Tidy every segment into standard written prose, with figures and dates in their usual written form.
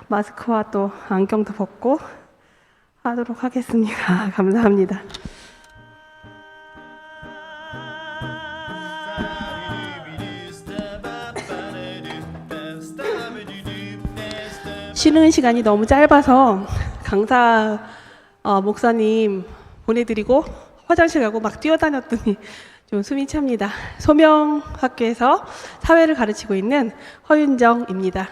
마스크와 또 안경도 벗고 하도록 하겠습니다. 감사합니다. 쉬는 시간이 너무 짧아서 강사 목사님 보내드리고 화장실 가고 막 뛰어다녔더니 좀 숨이 찹니다. 소명학교에서 사회를 가르치고 있는 허윤정입니다.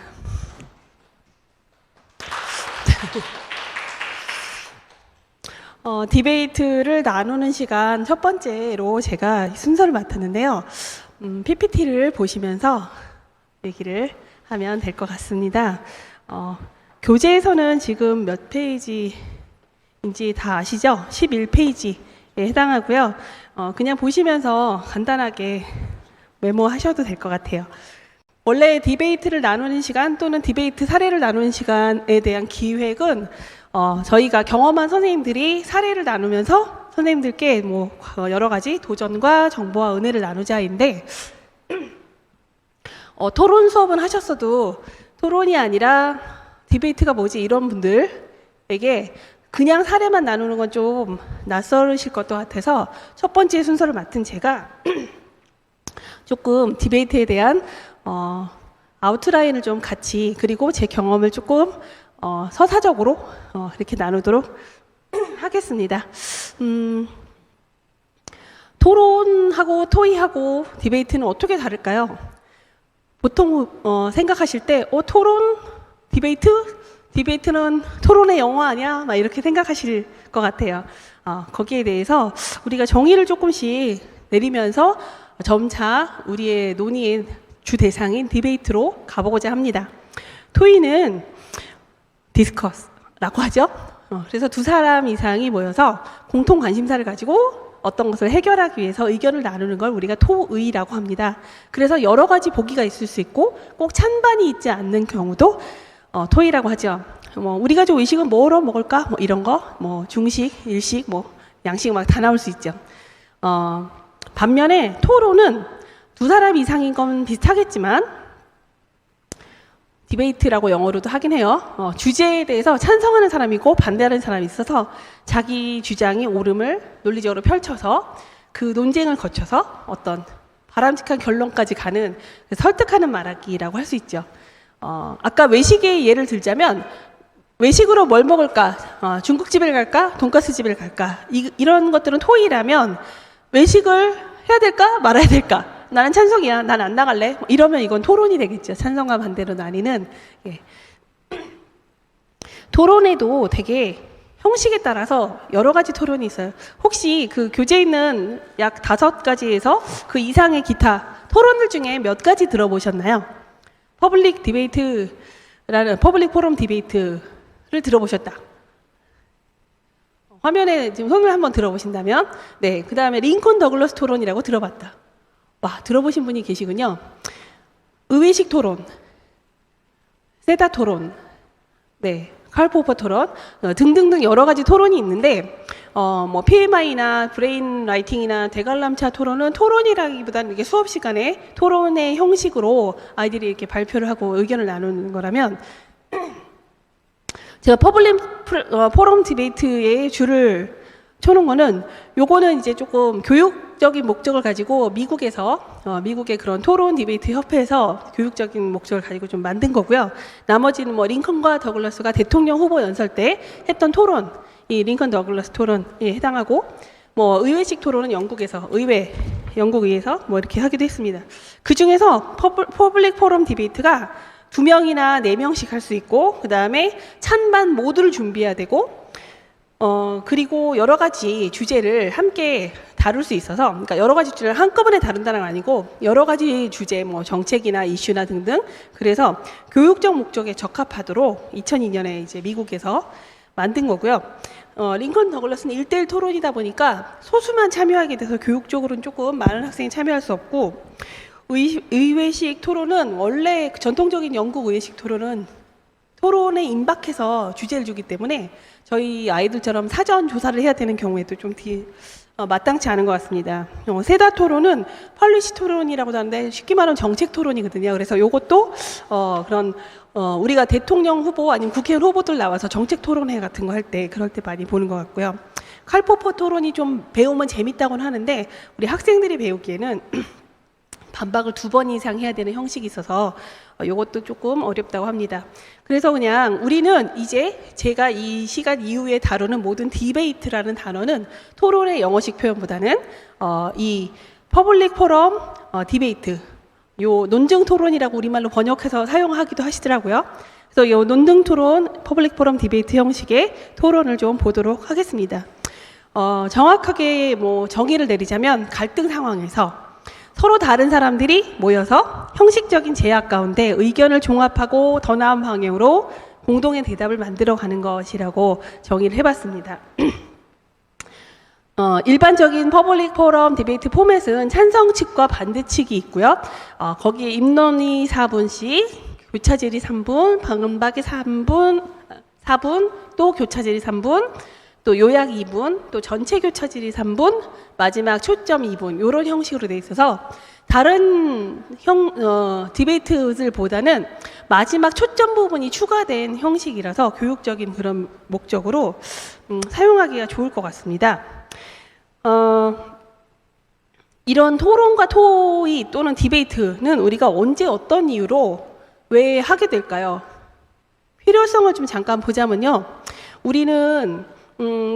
디베이트를 나누는 시간 첫 번째로 제가 순서를 맡았는데요. PPT를 보시면서 얘기를 하면 될 것 같습니다. 교재에서는 지금 몇 페이지인지 다 아시죠? 11페이지에 해당하고요. 그냥 보시면서 간단하게 메모하셔도 될 것 같아요. 원래 디베이트를 나누는 시간 또는 디베이트 사례를 나누는 시간에 대한 기획은 저희가 경험한 선생님들이 사례를 나누면서 선생님들께 뭐 여러 가지 도전과 정보와 은혜를 나누자인데 토론 수업은 하셨어도 토론이 아니라 디베이트가 뭐지 이런 분들에게 그냥 사례만 나누는 건 좀 낯설으실 것 같아서 첫 번째 순서를 맡은 제가 조금 디베이트에 대한 아웃라인을 좀 같이 그리고 제 경험을 조금 서사적으로 이렇게 나누도록 하겠습니다. 토론하고 토의하고 디베이트는 어떻게 다를까요? 보통 생각하실 때 토론, 디베이트는 토론의 영어 아니야? 막 이렇게 생각하실 것 같아요. 거기에 대해서 우리가 정의를 조금씩 내리면서 점차 우리의 논의의 주 대상인 디베이트로 가보고자 합니다. 토의는 디스커스라고 하죠. 그래서 두 사람 이상이 모여서 공통 관심사를 가지고 어떤 것을 해결하기 위해서 의견을 나누는 걸 우리가 토의라고 합니다. 그래서 여러 가지 보기가 있을 수 있고 꼭 찬반이 있지 않는 경우도 토의라고 하죠. 우리가 좀 의식은 뭐로 먹을까? 뭐 이런 거, 뭐 중식, 일식, 뭐 양식 막 다 나올 수 있죠. 반면에 토론은 두 사람 이상인 건 비슷하겠지만 디베이트라고 영어로도 하긴 해요. 주제에 대해서 찬성하는 사람이고 반대하는 사람이 있어서 자기 주장이 옳음을 논리적으로 펼쳐서 그 논쟁을 거쳐서 어떤 바람직한 결론까지 가는 설득하는 말하기라고 할 수 있죠. 아까 외식의 예를 들자면 외식으로 뭘 먹을까? 중국집에 갈까? 돈가스집에 갈까? 이런 것들은 토의라면 외식을 해야 될까? 말아야 될까? 나는 찬성이야. 난 안 나갈래. 이러면 이건 토론이 되겠죠. 찬성과 반대로 나뉘는. 예. 토론에도 되게 형식에 따라서 여러 가지 토론이 있어요. 혹시 그 교재에 있는 약 5가지에서 그 이상의 기타 토론들 중에 몇 가지 들어보셨나요? 퍼블릭 포럼 디베이트를 들어보셨다. 화면에 지금 손을 한번 들어보신다면, 네, 그 다음에 링컨 더글러스 토론이라고 들어봤다. 와, 들어보신 분이 계시군요. 의회식 토론, 세다 토론, 네, 칼포퍼 토론 등등등 여러 가지 토론이 있는데 뭐 PMI나 브레인 라이팅이나 대관람차 토론은 토론이라기보다는 이게 수업 시간에 토론의 형식으로 아이들이 이렇게 발표를 하고 의견을 나누는 거라면 제가 퍼블릭 포럼 디베이트의 줄을 쳐놓은 거는 요거는 이제 조금 교육적인 목적을 가지고 미국의 그런 토론 디베이트 협회에서 교육적인 목적을 가지고 좀 만든 거고요. 나머지는 뭐 링컨과 더글라스가 대통령 후보 연설 때 했던 토론, 이 링컨 더글라스 토론에 해당하고 뭐 의회식 토론은 영국 의회에서 뭐 이렇게 하기도 했습니다. 그 중에서 퍼블릭 포럼 디베이트가 2명이나 4명씩 할 수 있고 그 다음에 찬반 모두를 준비해야 되고 그리고 여러 가지 주제를 함께 다룰 수 있어서, 그러니까 여러 가지 주제를 한꺼번에 다룬다는 건 아니고 여러 가지 주제, 뭐 정책이나 이슈나 등등. 그래서 교육적 목적에 적합하도록 2002년에 이제 미국에서 만든 거고요. 링컨 더글라스는 1:1 토론이다 보니까 소수만 참여하게 돼서 교육적으로는 조금 많은 학생이 참여할 수 없고, 의회식 토론은 원래 전통적인 영국 의회식 토론은 토론에 임박해서 주제를 주기 때문에 저희 아이들처럼 사전 조사를 해야 되는 경우에도 좀 마땅치 않은 것 같습니다. 세다 토론은 펄리시 토론이라고도 하는데 쉽게 말하면 정책 토론이거든요. 그래서 이것도 그런 우리가 대통령 후보 아니면 국회의원 후보들 나와서 정책 토론회 같은 거 할 때 그럴 때 많이 보는 것 같고요. 칼포퍼 토론이 좀 배우면 재밌다고는 하는데 우리 학생들이 배우기에는 반박을 2번 이상 해야 되는 형식이 있어서 이것도 조금 어렵다고 합니다. 그래서 그냥 우리는 이제 제가 이 시간 이후에 다루는 모든 디베이트라는 단어는 토론의 영어식 표현보다는 이 퍼블릭 포럼 디베이트, 요 논증 토론이라고 우리말로 번역해서 사용하기도 하시더라고요. 그래서 이 논증 토론, 퍼블릭 포럼 디베이트 형식의 토론을 좀 보도록 하겠습니다. 정확하게 뭐 정의를 내리자면 갈등 상황에서 서로 다른 사람들이 모여서 형식적인 제약 가운데 의견을 종합하고 더 나은 방향으로 공동의 대답을 만들어가는 것이라고 정의를 해봤습니다. 일반적인 퍼블릭 포럼 디베이트 포맷은 찬성 측과 반대 측이 있고요. 거기에 입론이 4분씩, 교차질이 3분, 반박이 4분, 또 교차질이 3분, 또 요약 2분, 또 전체 교차질이 3분, 마지막 초점 2분 이런 형식으로 돼 있어서 다른 디베이트들보다는 마지막 초점 부분이 추가된 형식이라서 교육적인 그런 목적으로 사용하기가 좋을 것 같습니다. 이런 토론과 토의 또는 디베이트는 우리가 언제 어떤 이유로 왜 하게 될까요? 필요성을 좀 잠깐 보자면요. 우리는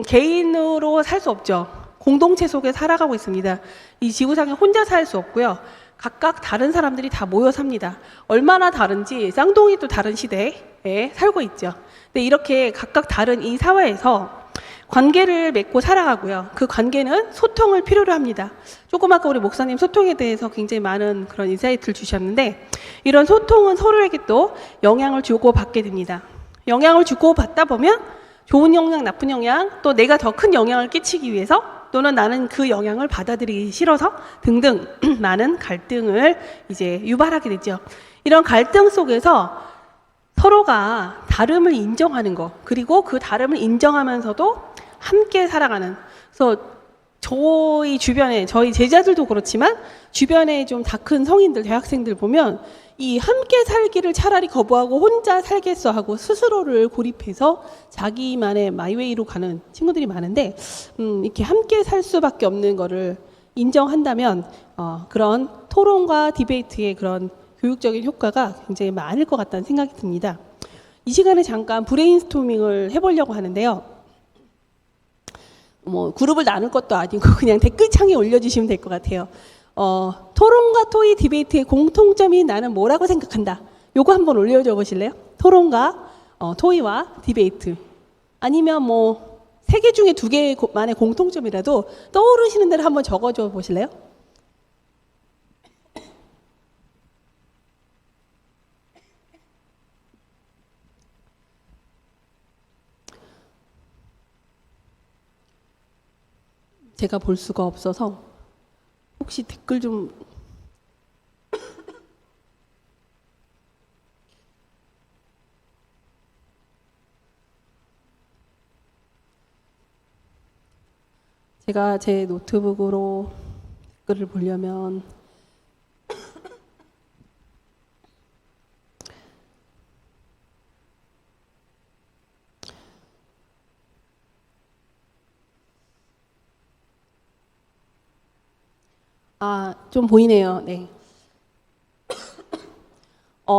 개인으로 살 수 없죠. 공동체 속에 살아가고 있습니다. 이 지구상에 혼자 살 수 없고요. 각각 다른 사람들이 다 모여 삽니다. 얼마나 다른지 쌍둥이도 다른 시대에 살고 있죠. 근데 이렇게 각각 다른 이 사회에서 관계를 맺고 살아가고요. 그 관계는 소통을 필요로 합니다. 조금 아까 우리 목사님 소통에 대해서 굉장히 많은 그런 인사이트를 주셨는데 이런 소통은 서로에게 또 영향을 주고 받게 됩니다. 영향을 주고 받다 보면 좋은 영향, 나쁜 영향, 또 내가 더 큰 영향을 끼치기 위해서 또는 나는 그 영향을 받아들이기 싫어서 등등 많은 갈등을 이제 유발하게 되죠. 이런 갈등 속에서 서로가 다름을 인정하는 것, 그리고 그 다름을 인정하면서도 함께 살아가는, 그래서 저희 주변에, 저희 제자들도 그렇지만 주변에 좀 다 큰 성인들, 대학생들 보면 이 함께 살기를 차라리 거부하고 혼자 살겠어 하고 스스로를 고립해서 자기만의 마이웨이로 가는 친구들이 많은데 이렇게 함께 살 수밖에 없는 거를 인정한다면 그런 토론과 디베이트의 그런 교육적인 효과가 굉장히 많을 것 같다는 생각이 듭니다. 이 시간에 잠깐 브레인스토밍을 해보려고 하는데요. 뭐 그룹을 나눌 것도 아니고 그냥 댓글창에 올려주시면 될 것 같아요. 토론과 토의 디베이트의 공통점이 나는 뭐라고 생각한다. 요거 한번 올려줘 보실래요? 토론과 토의와 디베이트. 아니면 뭐 3개 중에 2개만의 공통점이라도 떠오르시는 대로 한번 적어줘 보실래요? 제가 볼 수가 없어서 혹시 댓글 좀 제가 제 노트북으로 댓글을 보려면 좀 보이네요. 네.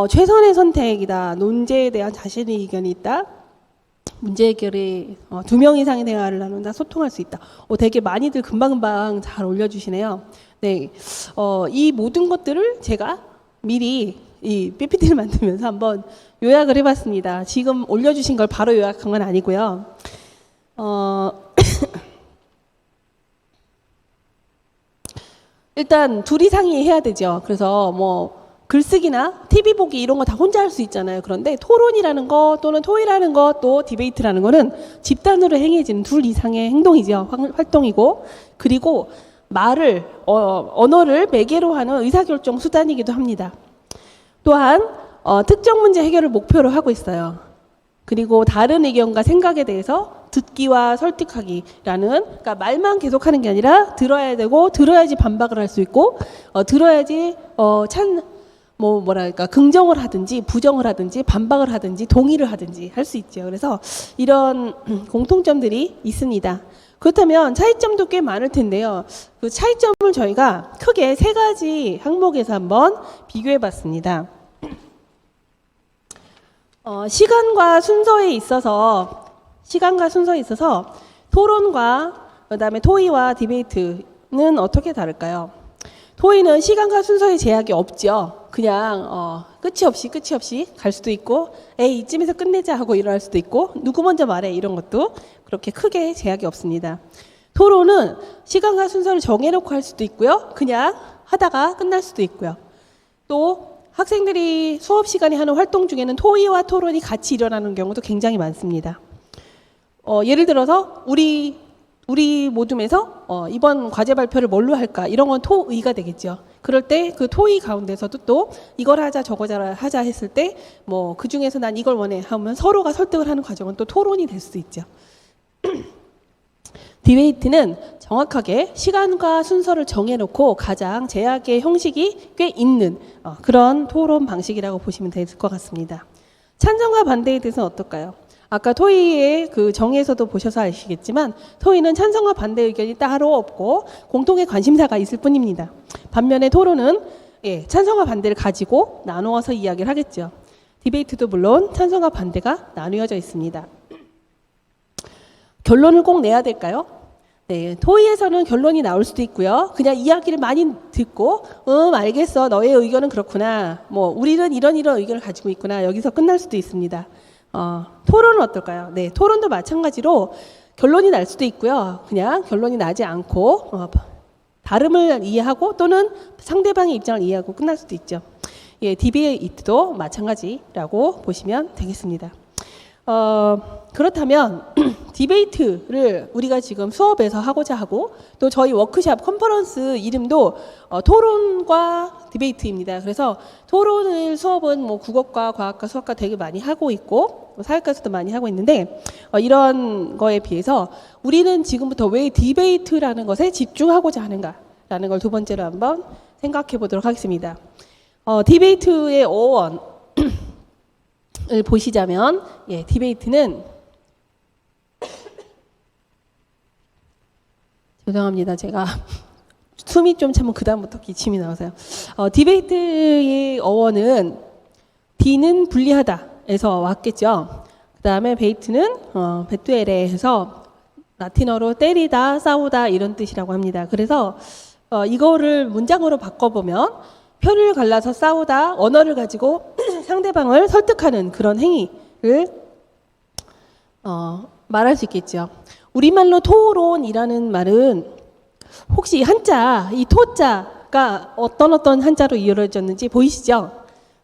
최선의 선택이다. 논제에 대한 자신의 의견이 있다. 문제 해결에 2명 이상의 대화를 나눈다. 소통할 수 있다. 되게 많이들 금방금방 잘 올려주시네요. 네. 이 모든 것들을 제가 미리 이 PPT를 만들면서 한번 요약을 해봤습니다. 지금 올려주신 걸 바로 요약한 건 아니고요. 일단 둘 이상이 해야 되죠. 그래서 뭐 글쓰기나 TV 보기 이런 거 다 혼자 할 수 있잖아요. 그런데 토론이라는 거 또는 토의라는 거 또 디베이트라는 거는 집단으로 행해지는 둘 이상의 행동이죠. 활동이고 그리고 말을 언어를 매개로 하는 의사결정 수단이기도 합니다. 또한 특정 문제 해결을 목표로 하고 있어요. 그리고 다른 의견과 생각에 대해서 듣기와 설득하기라는, 그러니까 말만 계속하는 게 아니라 들어야 되고, 들어야지 반박을 할 수 있고, 들어야지 뭐랄까, 긍정을 하든지 부정을 하든지 반박을 하든지 동의를 하든지 할 수 있죠. 그래서 이런 공통점들이 있습니다. 그렇다면 차이점도 꽤 많을 텐데요. 그 차이점을 저희가 크게 세 가지 항목에서 한번 비교해 봤습니다. 시간과 순서에 있어서 토론과 그다음에 토의와 디베이트는 어떻게 다를까요? 토의는 시간과 순서에 제약이 없죠. 그냥 끝이 없이 갈 수도 있고, 에이 이쯤에서 끝내자 하고 일어날 수도 있고, 누구 먼저 말해 이런 것도 그렇게 크게 제약이 없습니다. 토론은 시간과 순서를 정해놓고 할 수도 있고요. 그냥 하다가 끝날 수도 있고요. 또 학생들이 수업 시간에 하는 활동 중에는 토의와 토론이 같이 일어나는 경우도 굉장히 많습니다. 예를 들어서 우리 모둠에서 이번 과제 발표를 뭘로 할까? 이런 건 토의가 되겠죠. 그럴 때 그 토의 가운데서도 또 이걸 하자 저거 하자 했을 때 뭐 그 중에서 난 이걸 원해 하면 서로가 설득을 하는 과정은 또 토론이 될 수 있죠. 디베이트는 정확하게 시간과 순서를 정해놓고 가장 제약의 형식이 꽤 있는 그런 토론 방식이라고 보시면 될 것 같습니다. 찬성과 반대에 대해서는 어떨까요? 아까 토의의 그 정의에서도 보셔서 아시겠지만 토의는 찬성과 반대 의견이 따로 없고 공통의 관심사가 있을 뿐입니다. 반면에 토론은 찬성과 반대를 가지고 나누어서 이야기를 하겠죠. 디베이트도 물론 찬성과 반대가 나누어져 있습니다. 결론을 꼭 내야 될까요? 네, 토의에서는 결론이 나올 수도 있고요. 그냥 이야기를 많이 듣고 알겠어. 너의 의견은 그렇구나. 뭐 우리는 이런 의견을 가지고 있구나. 여기서 끝날 수도 있습니다. 토론은 어떨까요? 네, 토론도 마찬가지로 결론이 날 수도 있고요. 그냥 결론이 나지 않고 다름을 이해하고 또는 상대방의 입장을 이해하고 끝날 수도 있죠. 디베이트도 마찬가지라고 보시면 되겠습니다. 그렇다면 디베이트를 우리가 지금 수업에서 하고자 하고 또 저희 워크샵 컨퍼런스 이름도 토론과 디베이트입니다. 그래서 토론을 수업은 뭐 국어과 과학과 수학과 되게 많이 하고 있고 사회과에서도 많이 하고 있는데 이런 거에 비해서 우리는 지금부터 왜 디베이트라는 것에 집중하고자 하는가라는 걸 두 번째로 한번 생각해 보도록 하겠습니다. 디베이트의 어원을 보시자면 디베이트는 죄송합니다. 제가 숨이 좀 차면 그 다음부터 기침이 나와서요. 디베이트의 어원은 D는 분리하다에서 왔겠죠. 그 다음에 베이트는 베투에레에서 라틴어로 때리다, 싸우다 이런 뜻이라고 합니다. 그래서 이거를 문장으로 바꿔보면 표를 갈라서 싸우다, 언어를 가지고 상대방을 설득하는 그런 행위를 말할 수 있겠죠. 우리말로 토론이라는 말은 혹시 한자, 이 토자가 어떤 한자로 이루어졌는지 보이시죠?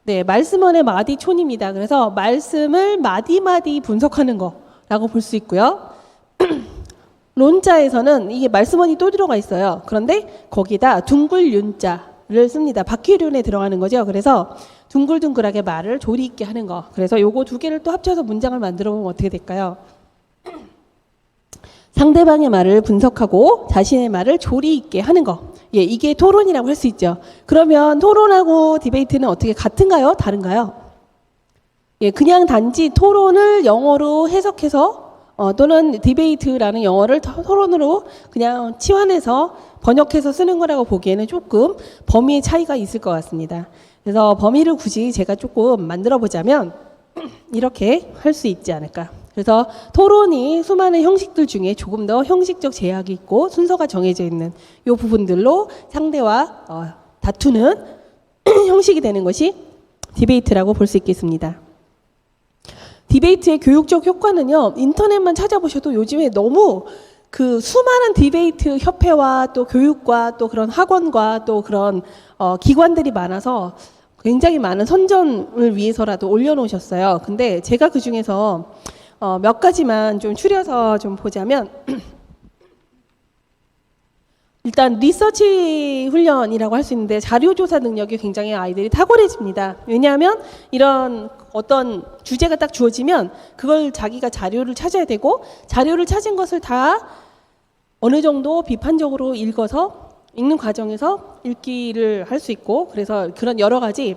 네, 말씀원의 마디촌입니다. 그래서 말씀을 마디마디 분석하는 거라고 볼 수 있고요. 론자에서는 이게 말씀원이 또 들어가 있어요. 그런데 거기다 둥글 윤자를 씁니다. 바퀴륜에 들어가는 거죠. 그래서 둥글둥글하게 말을 조리 있게 하는 거. 그래서 요거 두 개를 또 합쳐서 문장을 만들어 보면 어떻게 될까요? 상대방의 말을 분석하고 자신의 말을 조리 있게 하는 거. 이게 토론이라고 할 수 있죠. 그러면 토론하고 디베이트는 어떻게 같은가요? 다른가요? 그냥 단지 토론을 영어로 해석해서 또는 디베이트라는 영어를 토론으로 그냥 치환해서 번역해서 쓰는 거라고 보기에는 조금 범위의 차이가 있을 것 같습니다. 그래서 범위를 굳이 제가 조금 만들어 보자면 이렇게 할 수 있지 않을까. 그래서 토론이 수많은 형식들 중에 조금 더 형식적 제약이 있고 순서가 정해져 있는 이 부분들로 상대와 다투는 형식이 되는 것이 디베이트라고 볼 수 있겠습니다. 디베이트의 교육적 효과는요, 인터넷만 찾아보셔도 요즘에 너무 그 수많은 디베이트 협회와 또 교육과 또 그런 학원과 또 그런 기관들이 많아서 굉장히 많은 선전을 위해서라도 올려놓으셨어요. 근데 제가 그 중에서 몇 가지만 좀 추려서 좀 보자면 일단 리서치 훈련이라고 할 수 있는데 자료조사 능력이 굉장히 아이들이 탁월해집니다. 왜냐하면 이런 어떤 주제가 딱 주어지면 그걸 자기가 자료를 찾아야 되고 자료를 찾은 것을 다 어느 정도 비판적으로 읽어서 읽는 과정에서 읽기를 할 수 있고 그래서 그런 여러 가지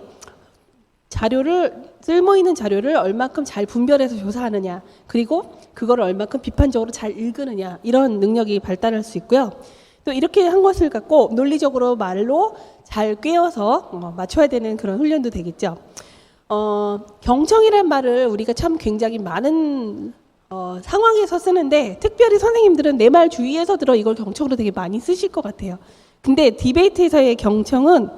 쓸모있는 자료를 얼만큼 잘 분별해서 조사하느냐 그리고 그거를 얼만큼 비판적으로 잘 읽으느냐 이런 능력이 발달할 수 있고요. 또 이렇게 한 것을 갖고 논리적으로 말로 잘 꿰어서 맞춰야 되는 그런 훈련도 되겠죠. 경청이란 말을 우리가 참 굉장히 많은 상황에서 쓰는데 특별히 선생님들은 내 말 주위에서 들어 이걸 경청으로 되게 많이 쓰실 것 같아요. 근데 디베이트에서의 경청은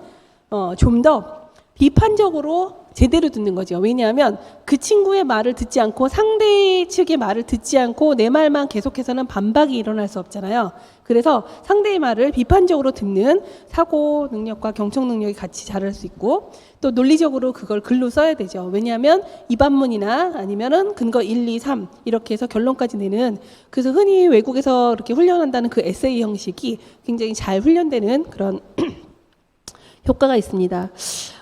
좀 더 비판적으로 제대로 듣는 거죠. 왜냐하면 그 친구의 말을 듣지 않고 상대 측의 말을 듣지 않고 내 말만 계속해서는 반박이 일어날 수 없잖아요. 그래서 상대의 말을 비판적으로 듣는 사고 능력과 경청 능력이 같이 자랄 수 있고 또 논리적으로 그걸 글로 써야 되죠. 왜냐하면 입안문이나 아니면은 근거 1, 2, 3 이렇게 해서 결론까지 내는 그래서 흔히 외국에서 이렇게 훈련한다는 그 에세이 형식이 굉장히 잘 훈련되는 그런 효과가 있습니다.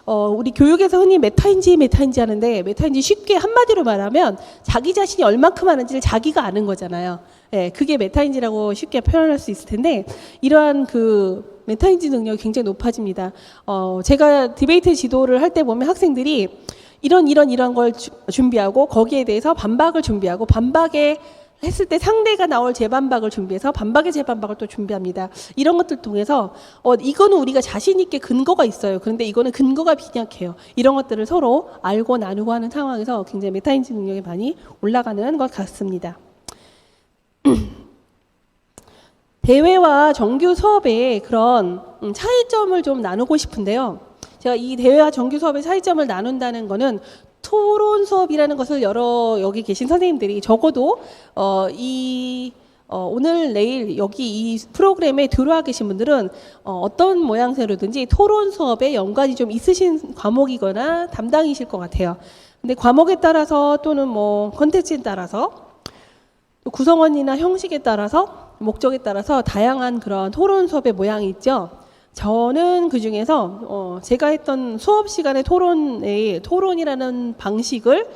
우리 교육에서 흔히 메타인지 하는데 메타인지 쉽게 한마디로 말하면 자기 자신이 얼만큼 하는지를 자기가 아는 거잖아요. 예, 그게 메타인지라고 쉽게 표현할 수 있을 텐데 이러한 그 메타인지 능력이 굉장히 높아집니다. 제가 디베이트 지도를 할 때 보면 학생들이 이런 걸 준비하고 거기에 대해서 반박을 준비하고 반박에 했을 때 상대가 나올 재반박을 준비해서 반박의 재반박을 또 준비합니다. 이런 것들 통해서 이거는 우리가 자신 있게 근거가 있어요. 그런데 이거는 근거가 빈약해요. 이런 것들을 서로 알고 나누고 하는 상황에서 굉장히 메타인지 능력이 많이 올라가는 것 같습니다. 대회와 정규 수업의 그런 차이점을 좀 나누고 싶은데요. 제가 이 대회와 정규 수업의 차이점을 나눈다는 거는 토론 수업이라는 것을 여기 계신 선생님들이 적어도 오늘 내일 여기 이 프로그램에 들어와 계신 분들은 어떤 모양새로든지 토론 수업에 연관이 좀 있으신 과목이거나 담당이실 것 같아요. 근데 과목에 따라서 또는 뭐 컨텐츠에 따라서 구성원이나 형식에 따라서 목적에 따라서 다양한 그런 토론 수업의 모양이 있죠. 저는 그 중에서 제가 했던 수업 시간의 토론이라는 방식을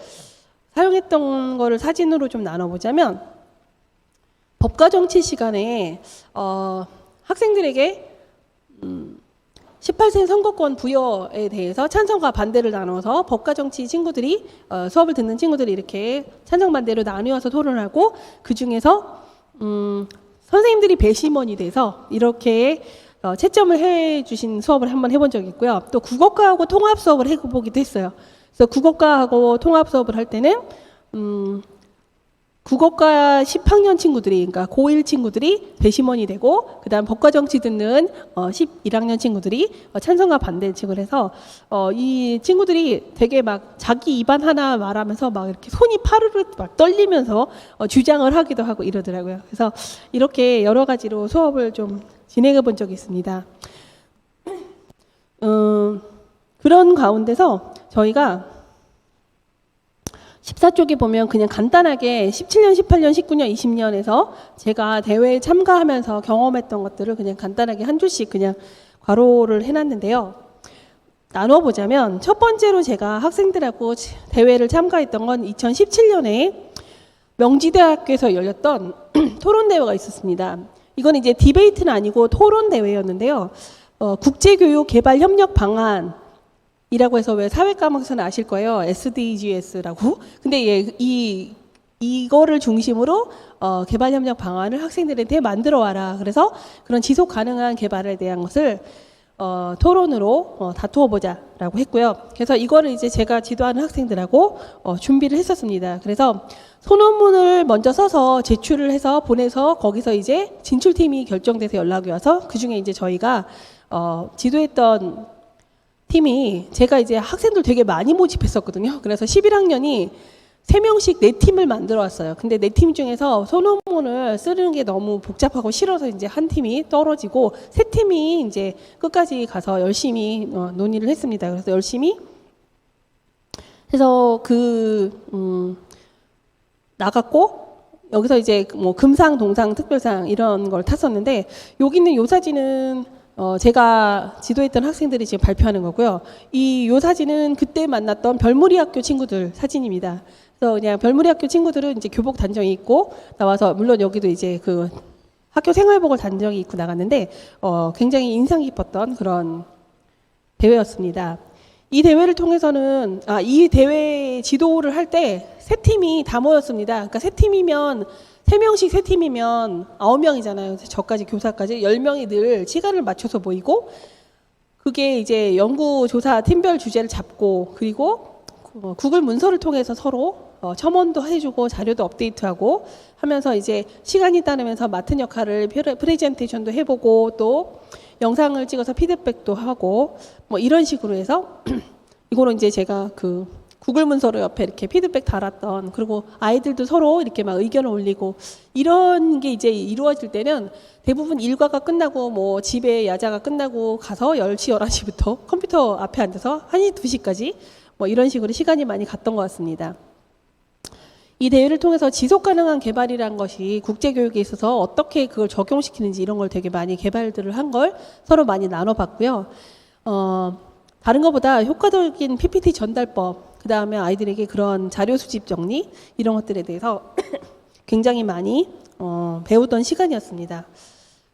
사용했던 거를 사진으로 좀 나눠보자면 법과 정치 시간에 학생들에게 18세 선거권 부여에 대해서 찬성과 반대를 나눠서 법과 정치 친구들이 수업을 듣는 친구들이 이렇게 찬성 반대로 나누어서 토론하고 그 중에서 선생님들이 배심원이 돼서 이렇게 채점을 해주신 수업을 한번 해본 적이 있고요. 또 국어과하고 통합 수업을 해보기도 했어요. 그래서 국어과하고 통합 수업을 할 때는 국어과 10학년 친구들이 그러니까 고1 친구들이 배심원이 되고 그다음 법과 정치 듣는 11학년 친구들이 찬성과 반대 측을 해서 이 친구들이 되게 막 자기 입안 하나 말하면서 막 이렇게 손이 파르르 막 떨리면서 주장을 하기도 하고 이러더라고요. 그래서 이렇게 여러 가지로 수업을 좀 진행해 본 적이 있습니다. 그런 가운데서 저희가 14쪽에 보면 그냥 간단하게 17년, 18년, 19년, 20년에서 제가 대회에 참가하면서 경험했던 것들을 그냥 간단하게 한 줄씩 그냥 괄호를 해놨는데요. 나눠보자면 첫 번째로 제가 학생들하고 대회를 참가했던 건 2017년에 명지대학교에서 열렸던 토론대회가 있었습니다. 이건 이제 디베이트는 아니고 토론 대회였는데요. 국제교육 개발 협력 방안이라고 해서 왜 사회 과목에서는 아실 거예요. SDGs라고. 근데 이거를 중심으로 개발 협력 방안을 학생들한테 만들어 와라. 그래서 그런 지속 가능한 개발에 대한 것을 토론으로 다투어 보자라고 했고요. 그래서 이거를 이제 제가 지도하는 학생들하고 준비를 했었습니다. 그래서 소논문을 먼저 써서 제출을 해서 보내서 거기서 이제 진출팀이 결정돼서 연락이 와서 그 중에 이제 저희가 지도했던 팀이 제가 이제 학생들 되게 많이 모집했었거든요. 그래서 11학년이 3명씩 4팀을 만들어 왔어요. 근데 4팀 중에서 소논문을 쓰는 게 너무 복잡하고 싫어서 이제 한 팀이 떨어지고 3팀이 이제 끝까지 가서 열심히 논의를 했습니다. 그래서 열심히 해서 나갔고 여기서 이제 뭐 금상, 동상, 특별상 이런 걸 탔었는데 여기 있는 요 사진은 제가 지도했던 학생들이 지금 발표하는 거고요. 요 사진은 그때 만났던 별무리 학교 친구들 사진입니다. 그래서 그냥 별무리 학교 친구들은 이제 교복 단정히 입고 나와서, 물론 여기도 이제 그 학교 생활복을 단정히 입고 나갔는데 굉장히 인상 깊었던 그런 대회였습니다. 이 대회를 통해서는 이 대회 지도를 할 때 세 팀이 다 모였습니다. 그러니까 세 팀이면 3명씩 세 팀이면 9명이잖아요. 저까지 교사까지 10명이 늘 시간을 맞춰서 모이고, 그게 이제 연구조사 팀별 주제를 잡고, 그리고 구글 문서를 통해서 서로 첨언도 해주고 자료도 업데이트하고 하면서 이제 시간이 따르면서 맡은 역할을 프레젠테이션도 해보고 또 영상을 찍어서 피드백도 하고 뭐 이런 식으로 해서 이거는 이제 제가 그 구글 문서로 옆에 이렇게 피드백 달았던, 그리고 아이들도 서로 이렇게 막 의견을 올리고 이런 게 이제 이루어질 때는 대부분 일과가 끝나고 뭐 집에 야자가 끝나고 가서 10시, 11시부터 컴퓨터 앞에 앉아서 1시, 2시까지 뭐 이런 식으로 시간이 많이 갔던 것 같습니다. 이 대회를 통해서 지속 가능한 개발이라는 것이 국제교육에 있어서 어떻게 그걸 적용시키는지 이런 걸 되게 많이 개발들을 한 걸 서로 많이 나눠봤고요. 다른 것보다 효과적인 PPT 전달법, 그 다음에 아이들에게 그런 자료 수집 정리 이런 것들에 대해서 굉장히 많이 배우던 시간이었습니다.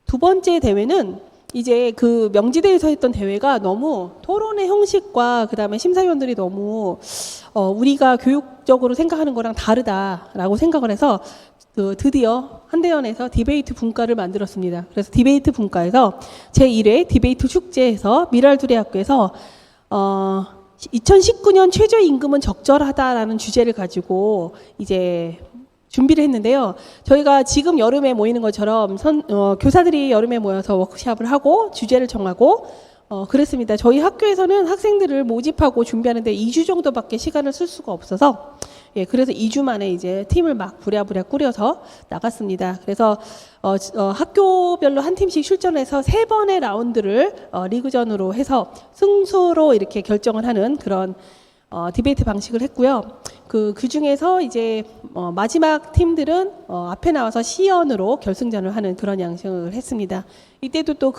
두 번째 대회는 이제 그 명지대에서 했던 대회가 너무 토론의 형식과 그 다음에 심사위원들이 너무 우리가 교육적으로 생각하는 거랑 다르다라고 생각을 해서 드디어 한대현에서 디베이트 분과를 만들었습니다. 그래서 디베이트 분과에서 제1회 디베이트 축제에서 미랄두레학교에서 2019년 최저임금은 적절하다라는 주제를 가지고 이제 준비를 했는데요. 저희가 지금 여름에 모이는 것처럼 교사들이 여름에 모여서 워크숍을 하고 주제를 정하고 그랬습니다. 저희 학교에서는 학생들을 모집하고 준비하는데 2주 정도밖에 시간을 쓸 수가 없어서 그래서 2주 만에 이제 팀을 막 부랴부랴 꾸려서 나갔습니다. 그래서 학교별로 한 팀씩 출전해서 3번의 라운드를 리그전으로 해서 승수로 이렇게 결정을 하는 그런 디베이트 방식을 했고요. 그 중에서 이제 마지막 팀들은 앞에 나와서 시연으로 결승전을 하는 그런 양식을 했습니다. 이때도 또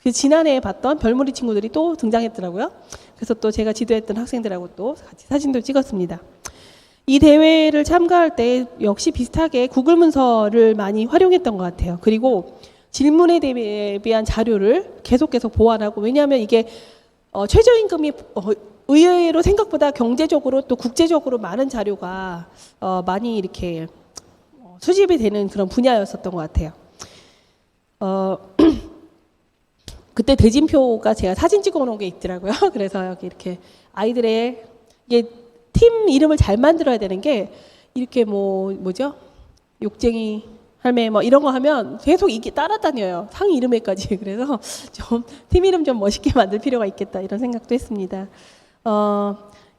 그 지난해에 봤던 별무리 친구들이 또 등장했더라고요. 그래서 또 제가 지도했던 학생들하고 또 같이 사진도 찍었습니다. 이 대회를 참가할 때 역시 비슷하게 구글 문서를 많이 활용했던 것 같아요. 그리고 질문에 대비한 자료를 계속 보완하고, 왜냐하면 이게 최저임금이 의외로 생각보다 경제적으로 또 국제적으로 많은 자료가 많이 이렇게 수집이 되는 그런 분야였었던 것 같아요. 그때 대진표가 제가 사진 찍어 놓은 게 있더라고요. 그래서 여기 이렇게 아이들의 이게 팀 이름을 잘 만들어야 되는 게 이렇게 뭐죠? 욕쟁이 할매 뭐 이런 거 하면 계속 이게 따라다녀요. 상 이름에까지. 그래서 좀 팀 이름 좀 멋있게 만들 필요가 있겠다 이런 생각도 했습니다.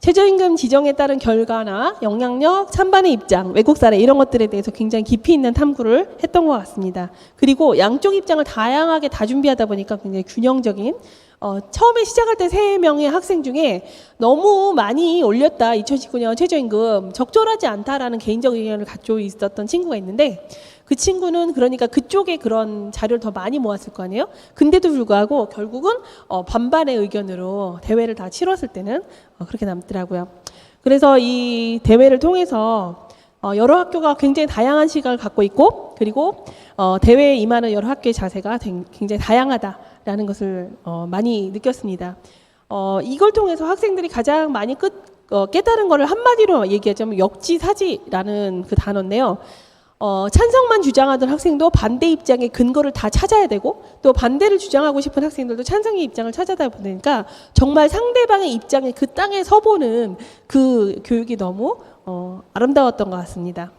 최저임금 지정에 따른 결과나 영향력, 찬반의 입장, 외국 사례 이런 것들에 대해서 굉장히 깊이 있는 탐구를 했던 것 같습니다. 그리고 양쪽 입장을 다양하게 다 준비하다 보니까 굉장히 균형적인, 처음에 시작할 때 3명의 학생 중에 너무 많이 올렸다 2019년 최저임금 적절하지 않다라는 개인적 의견을 가지고 있었던 친구가 있는데, 그 친구는 그러니까 그쪽에 그런 자료를 더 많이 모았을 거 아니에요. 근데도 불구하고 결국은 반반의 의견으로 대회를 다 치렀을 때는 그렇게 남더라고요. 그래서 이 대회를 통해서 여러 학교가 굉장히 다양한 시각을 갖고 있고, 그리고 대회에 임하는 여러 학교의 자세가 굉장히 다양하다라는 것을 많이 느꼈습니다. 이걸 통해서 학생들이 가장 많이 깨달은 거를 한마디로 얘기하자면 역지사지라는 그 단어인데요. 찬성만 주장하던 학생도 반대 입장의 근거를 다 찾아야 되고, 또 반대를 주장하고 싶은 학생들도 찬성의 입장을 찾아다 보니까 정말 상대방의 입장에 그 땅에 서보는 그 교육이 너무 아름다웠던 것 같습니다.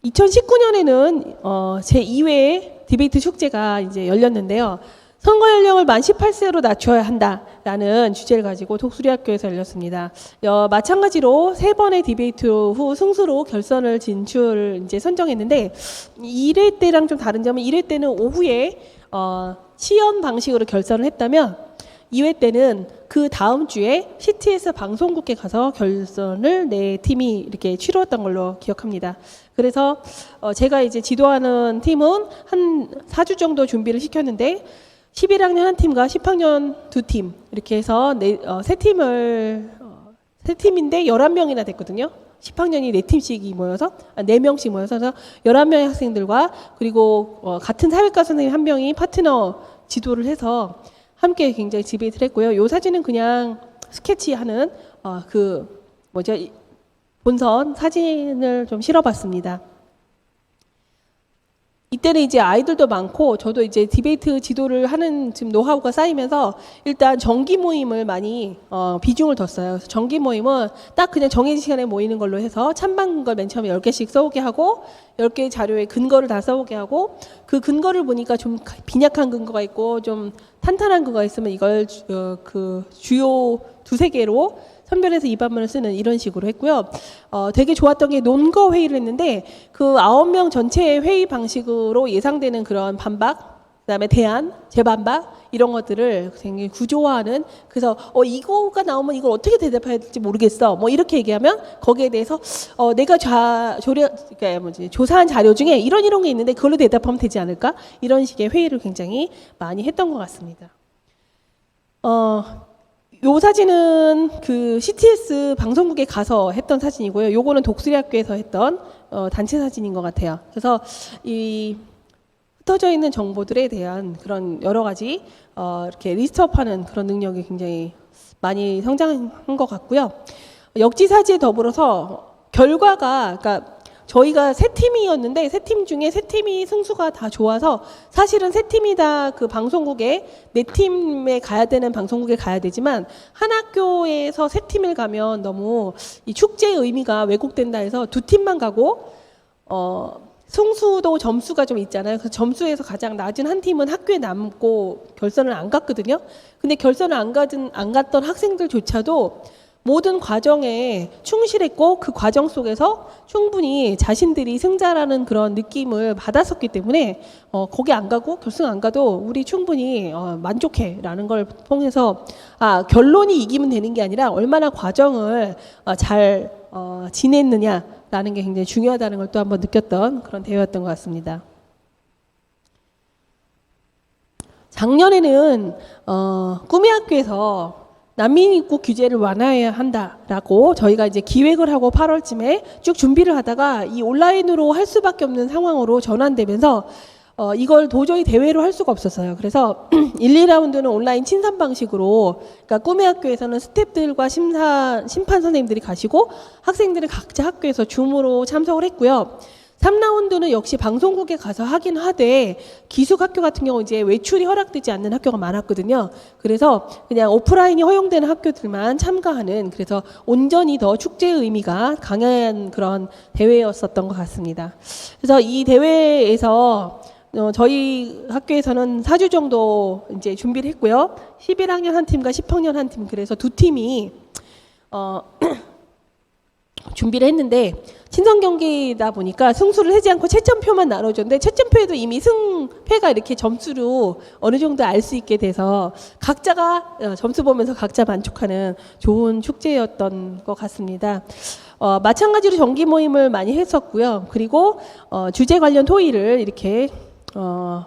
2019년에는 제2회 디베이트 축제가 이제 열렸는데요. 선거 연령을 만 18세로 낮춰야 한다라는 주제를 가지고 독수리학교에서 열렸습니다. 마찬가지로 3번의 디베이트 후 승수로 결선을 진출 이제 선정했는데, 1회 때랑 좀 다른 점은 1회 때는 오후에 시연 방식으로 결선을 했다면 2회 때는 그 다음 주에 CTS 방송국에 가서 결선을 내 팀이 이렇게 치루었던 걸로 기억합니다. 그래서 제가 이제 지도하는 팀은 한 4주 정도 준비를 시켰는데 11학년 한 팀과 10학년 두 팀 이렇게 해서 세 팀인데 11명이나 됐거든요. 10학년이 4팀씩이 모여서 4명씩 모여서 11명의 학생들과 그리고 같은 사회과 선생님 한 명이 파트너 지도를 해서 함께 굉장히 디베이트를 했고요. 이 사진은 그냥 스케치하는 본선 사진을 좀 실어봤습니다. 이때는 이제 아이들도 많고 저도 이제 디베이트 지도를 하는 지금 노하우가 쌓이면서 일단 정기 모임을 많이 비중을 뒀어요. 그래서 정기 모임은 딱 그냥 정해진 시간에 모이는 걸로 해서 찬반 근거 맨 처음에 10개씩 써오게 하고 10개의 자료에 근거를 다 써오게 하고 그 근거를 보니까 좀 빈약한 근거가 있고 좀 탄탄한 근거가 있으면 이걸 그 주요 두세 개로 선별해서 2반문을 쓰는 이런 식으로 했고요. 되게 좋았던 게 논거 회의를 했는데 그 9명 전체의 회의 방식으로 예상되는 그런 반박, 그다음에 대안, 재반박 이런 것들을 굉장히 구조화하는 그래서 이거가 나오면 이걸 어떻게 대답해야 될지 모르겠어. 뭐 이렇게 얘기하면 거기에 대해서 내가 조사한 자료 중에 이런 게 있는데 그걸로 대답하면 되지 않을까? 이런 식의 회의를 굉장히 많이 했던 것 같습니다. 요 사진은 그 CTS 방송국에 가서 했던 사진이고요. 요거는 독수리 학교에서 했던 단체 사진인 것 같아요. 그래서 이 흩어져 있는 정보들에 대한 그런 여러 가지 이렇게 리스트업하는 그런 능력이 굉장히 많이 성장한 것 같고요. 역지사지에 더불어서 결과가 그러니까 저희가 세 팀이었는데 세 팀 중에 세 팀이 승수가 다 좋아서 사실은 세 팀이 다 그 방송국에 네 팀에 가야 되는 방송국에 가야 되지만 한 학교에서 세 팀을 가면 너무 이 축제의 의미가 왜곡된다 해서 두 팀만 가고 승수도 점수가 좀 있잖아요. 그래서 점수에서 가장 낮은 한 팀은 학교에 남고 결선을 안 갔거든요. 근데 결선을 안 갔던 학생들조차도 모든 과정에 충실했고 그 과정 속에서 충분히 자신들이 승자라는 그런 느낌을 받았었기 때문에 거기 안 가고 결승 안 가도 우리 충분히 만족해라는 걸 통해서 결론이 이기면 되는 게 아니라 얼마나 과정을 잘 지냈느냐라는 게 굉장히 중요하다는 걸 또 한번 느꼈던 그런 대회였던 것 같습니다. 작년에는 꿈의 학교에서 난민 입국 규제를 완화해야 한다라고 저희가 이제 기획을 하고 8월쯤에 쭉 준비를 하다가 이 온라인으로 할 수밖에 없는 상황으로 전환되면서 이걸 도저히 대회로 할 수가 없었어요. 그래서 1, 2라운드는 온라인 친선 방식으로 그러니까 꿈의 학교에서는 스태프들과 심판 선생님들이 가시고 학생들은 각자 학교에서 줌으로 참석을 했고요. 3라운드는 역시 방송국에 가서 하긴 하되 기숙학교 같은 경우 이제 외출이 허락되지 않는 학교가 많았거든요. 그래서 그냥 오프라인이 허용되는 학교들만 참가하는 그래서 온전히 더 축제의 의미가 강한 그런 대회였었던 것 같습니다. 그래서 이 대회에서 저희 학교에서는 4주 정도 이제 준비를 했고요. 11학년 한 팀과 10학년 한 팀 그래서 두 팀이 준비를 했는데 친선 경기다 보니까 승수를 하지 않고 채점표만 나눠줬는데 채점표에도 이미 승패가 이렇게 점수로 어느 정도 알 수 있게 돼서 각자가 점수 보면서 각자 만족하는 좋은 축제였던 것 같습니다. 마찬가지로 정기 모임을 많이 했었고요. 그리고 주제 관련 토의를 이렇게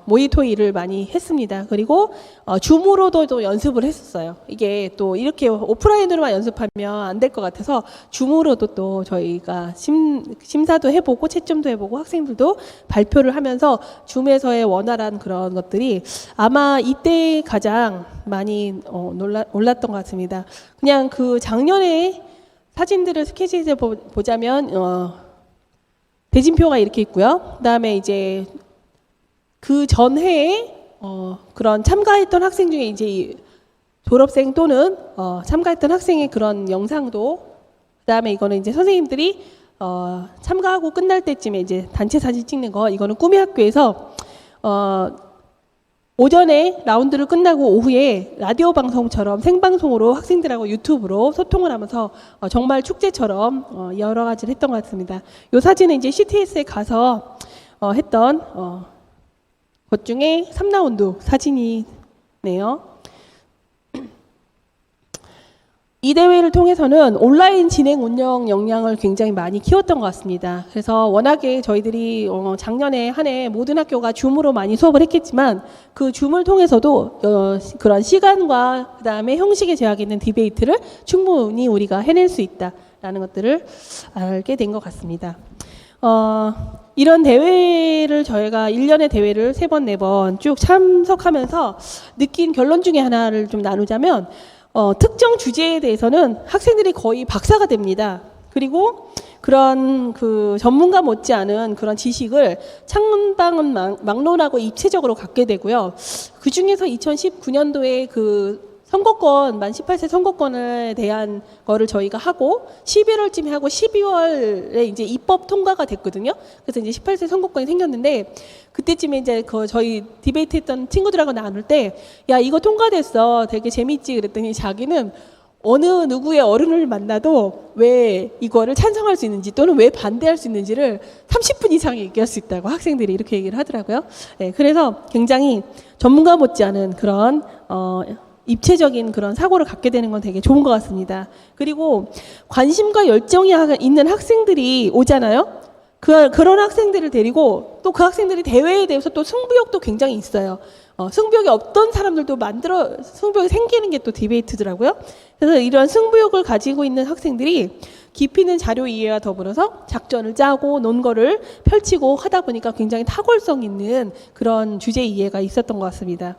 모의 토의를 많이 했습니다. 그리고 줌으로도 또 연습을 했었어요. 이게 또 이렇게 오프라인으로만 연습하면 안 될 것 같아서 줌으로도 또 저희가 심사도 해보고 채점도 해보고 학생들도 발표를 하면서 줌에서의 원활한 그런 것들이 아마 이때 가장 많이 올랐던 것 같습니다. 그냥 그 작년에 사진들을 스케치해서 보자면 대진표가 이렇게 있고요. 그다음에 이제 그 전해에 그런 참가했던 학생 중에 이제 졸업생 또는 참가했던 학생의 그런 영상도 그다음에 이거는 이제 선생님들이 참가하고 끝날 때쯤에 이제 단체 사진 찍는 거 이거는 꿈의 학교에서 오전에 라운드를 끝나고 오후에 라디오 방송처럼 생방송으로 학생들하고 유튜브로 소통을 하면서 정말 축제처럼 여러 가지를 했던 것 같습니다. 이 사진은 이제 CTS에 가서 했던 것 중에 3라운드 사진이네요. 이 대회를 통해서는 온라인 진행 운영 역량을 굉장히 많이 키웠던 것 같습니다. 그래서 워낙에 저희들이 작년에 한 해 모든 학교가 줌으로 많이 수업을 했겠지만 그 줌을 통해서도 그런 시간과 그다음에 형식에 제약이 있는 디베이트를 충분히 우리가 해낼 수 있다라는 것들을 알게 된 것 같습니다. 이런 대회를 저희가 1년의 대회를 3번, 4번 쭉 참석하면서 느낀 결론 중에 하나를 좀 나누자면 특정 주제에 대해서는 학생들이 거의 박사가 됩니다. 그리고 그런 그 전문가 못지않은 그런 지식을 창방은 막론하고 입체적으로 갖게 되고요. 그 중에서 2019년도에 그 선거권, 만 18세 선거권에 대한 거를 저희가 하고 11월쯤에 하고 12월에 이제 입법 통과가 됐거든요. 그래서 이제 18세 선거권이 생겼는데 그때쯤에 이제 저희 디베이트 했던 친구들하고 나눌 때 야, 이거 통과됐어. 되게 재밌지. 그랬더니 자기는 어느 누구의 어른을 만나도 왜 이거를 찬성할 수 있는지 또는 왜 반대할 수 있는지를 30분 이상 얘기할 수 있다고 학생들이 이렇게 얘기를 하더라고요. 네, 그래서 굉장히 전문가 못지않은 그런 입체적인 그런 사고를 갖게 되는 건 되게 좋은 것 같습니다. 그리고 관심과 열정이 있는 학생들이 오잖아요. 그런 학생들을 데리고 또 그 학생들이 대회에 대해서 또 승부욕도 굉장히 있어요. 승부욕이 없던 사람들도 승부욕이 생기는 게 또 디베이트더라고요. 그래서 이런 승부욕을 가지고 있는 학생들이 깊이 있는 자료 이해와 더불어서 작전을 짜고 논거를 펼치고 하다 보니까 굉장히 탁월성 있는 그런 주제 이해가 있었던 것 같습니다.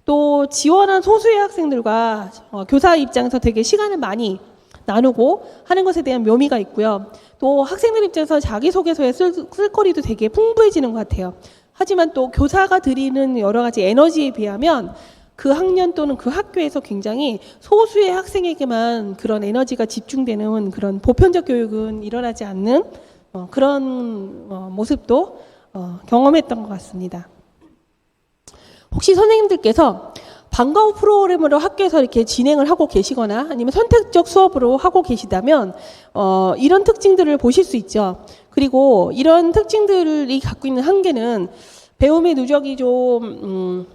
또 지원한 소수의 학생들과 교사 입장에서 되게 시간을 많이 나누고 하는 것에 대한 묘미가 있고요. 또 학생들 입장에서 자기소개서에 쓸거리도 되게 풍부해지는 것 같아요. 하지만 또 교사가 드리는 여러 가지 에너지에 비하면 그 학년 또는 그 학교에서 굉장히 소수의 학생에게만 그런 에너지가 집중되는 그런 보편적 교육은 일어나지 않는 그런 모습도 경험했던 것 같습니다. 혹시 선생님들께서 방과 후 프로그램으로 학교에서 이렇게 진행을 하고 계시거나 아니면 선택적 수업으로 하고 계시다면 이런 특징들을 보실 수 있죠. 그리고 이런 특징들이 갖고 있는 한계는 배움의 누적이 좀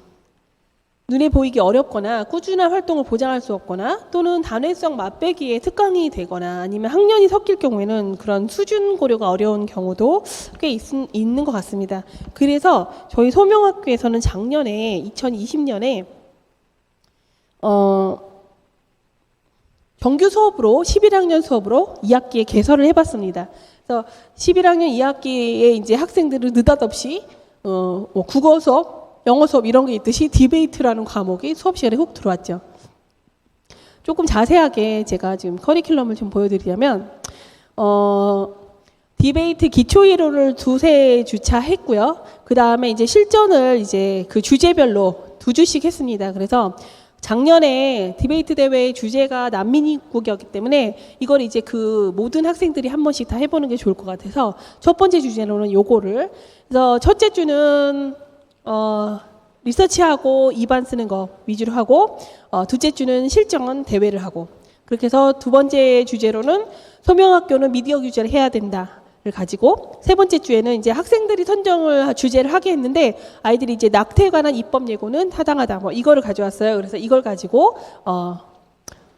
눈에 보이기 어렵거나 꾸준한 활동을 보장할 수 없거나 또는 단회성 맛배기에 특강이 되거나 아니면 학년이 섞일 경우에는 그런 수준 고려가 어려운 경우도 꽤 있는 것 같습니다. 그래서 저희 소명학교에서는 작년에 2020년에 정규 수업으로 11학년 수업으로 2학기에 개설을 해봤습니다. 그래서 11학년 2학기에 이제 학생들을 느닷없이 국어 수업, 영어 수업 이런 게 있듯이 디베이트라는 과목이 수업 시간에 훅 들어왔죠. 조금 자세하게 제가 지금 커리큘럼을 좀 보여드리자면 디베이트 기초 이론을 2-3주차 했고요. 그 다음에 이제 실전을 이제 그 주제별로 2주씩 했습니다. 그래서 작년에 디베이트 대회의 주제가 난민입국이었기 때문에 이걸 이제 그 모든 학생들이 한 번씩 다 해보는 게 좋을 것 같아서 첫 번째 주제로는 요거를 그래서 첫째 주는 리서치하고 입안 쓰는 거 위주로 하고 둘째 주는 실전 대회를 하고 그렇게 해서 두 번째 주제로는 소명학교는 미디어 규제를 해야 된다를 가지고 세 번째 주에는 이제 학생들이 선정을 주제를 하게 했는데 아이들이 이제 낙태에 관한 입법 예고는 타당하다 뭐 이거를 가져왔어요. 그래서 이걸 가지고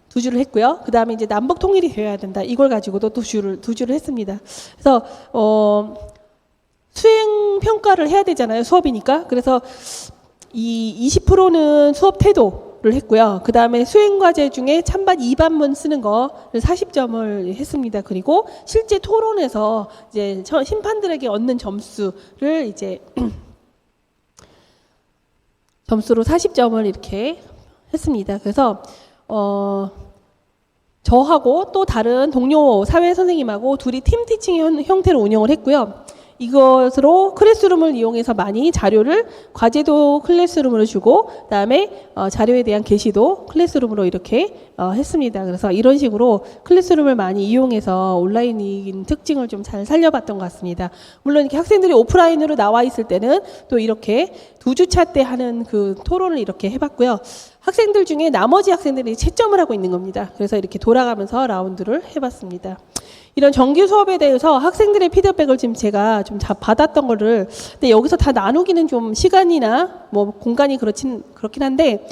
2주를 했고요. 그 다음에 이제 남북 통일이 되어야 된다 이걸 가지고도 두 주를 했습니다. 그래서 수행 평가를 해야 되잖아요. 수업이니까. 그래서 이 20%는 수업 태도를 했고요. 그 다음에 수행 과제 중에 찬반 2반문 쓰는 거를 40점을 했습니다. 그리고 실제 토론에서 이제 심판들에게 얻는 점수를 이제 점수로 40점을 이렇게 했습니다. 그래서 저하고 또 다른 동료 사회 선생님하고 둘이 팀 티칭 형태로 운영을 했고요. 이것으로 클래스룸을 이용해서 많이 자료를 과제도 클래스룸으로 주고 그다음에 자료에 대한 게시도 클래스룸으로 이렇게 했습니다. 그래서 이런 식으로 클래스룸을 많이 이용해서 온라인인 특징을 좀 잘 살려봤던 것 같습니다. 물론 이렇게 학생들이 오프라인으로 나와 있을 때는 또 이렇게 2주차 때 하는 그 토론을 이렇게 해봤고요. 학생들 중에 나머지 학생들이 채점을 하고 있는 겁니다. 그래서 이렇게 돌아가면서 라운드를 해봤습니다. 이런 정규 수업에 대해서 학생들의 피드백을 지금 제가 좀 받았던 거를 근데 여기서 다 나누기는 좀 시간이나 뭐 공간이 그렇긴 한데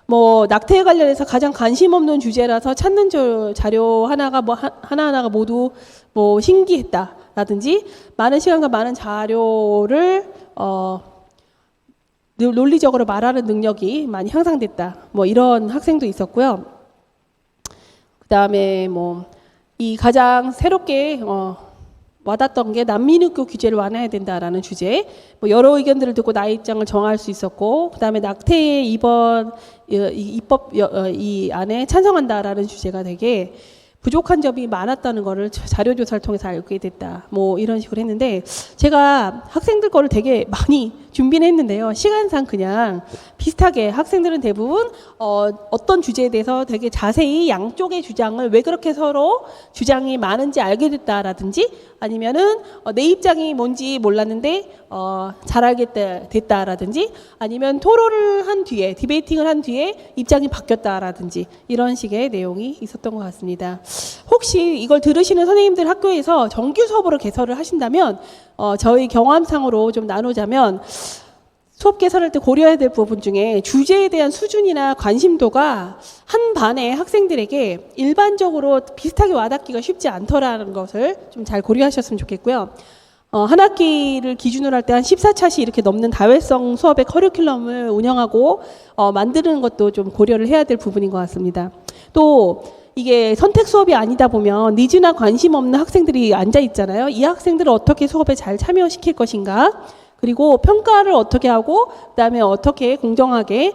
뭐 낙태에 관련해서 가장 관심 없는 주제라서 찾는 자료 하나가 하나하나가 모두 뭐 신기했다라든지 많은 시간과 많은 자료를 논리적으로 말하는 능력이 많이 향상됐다. 뭐 이런 학생도 있었고요. 그다음에 뭐 이 가장 새롭게 와닿던 게 난민입국 규제를 완화해야 된다라는 주제. 뭐 여러 의견들을 듣고 나의 입장을 정할 수 있었고, 그다음에 낙태의 이번 입법 이 안에 찬성한다라는 주제가 되게 부족한 점이 많았다는 거를 자료 조사를 통해서 알게 됐다. 뭐 이런 식으로 했는데 제가 학생들 거를 되게 많이 준비는 했는데요. 시간상 그냥 비슷하게 학생들은 대부분 어떤 주제에 대해서 되게 자세히 양쪽의 주장을 왜 그렇게 서로 주장이 많은지 알게 됐다라든지 아니면은 내 입장이 뭔지 몰랐는데 잘 알게 됐다라든지 아니면 토론을 한 뒤에 디베이팅을 한 뒤에 입장이 바뀌었다라든지 이런 식의 내용이 있었던 것 같습니다. 혹시 이걸 들으시는 선생님들 학교에서 정규 수업으로 개설을 하신다면 저희 경험상으로 좀 나누자면 수업 개설할 때 고려해야 될 부분 중에 주제에 대한 수준이나 관심도가 한 반의 학생들에게 일반적으로 비슷하게 와닿기가 쉽지 않더라는 것을 좀 잘 고려하셨으면 좋겠고요. 한 학기를 기준으로 할 때 한 14차시 이렇게 넘는 다회성 수업의 커리큘럼을 운영하고 만드는 것도 좀 고려를 해야 될 부분인 것 같습니다. 또 이게 선택 수업이 아니다 보면 니즈나 관심 없는 학생들이 앉아 있잖아요. 이 학생들을 어떻게 수업에 잘 참여시킬 것인가, 그리고 평가를 어떻게 하고 그다음에 어떻게 공정하게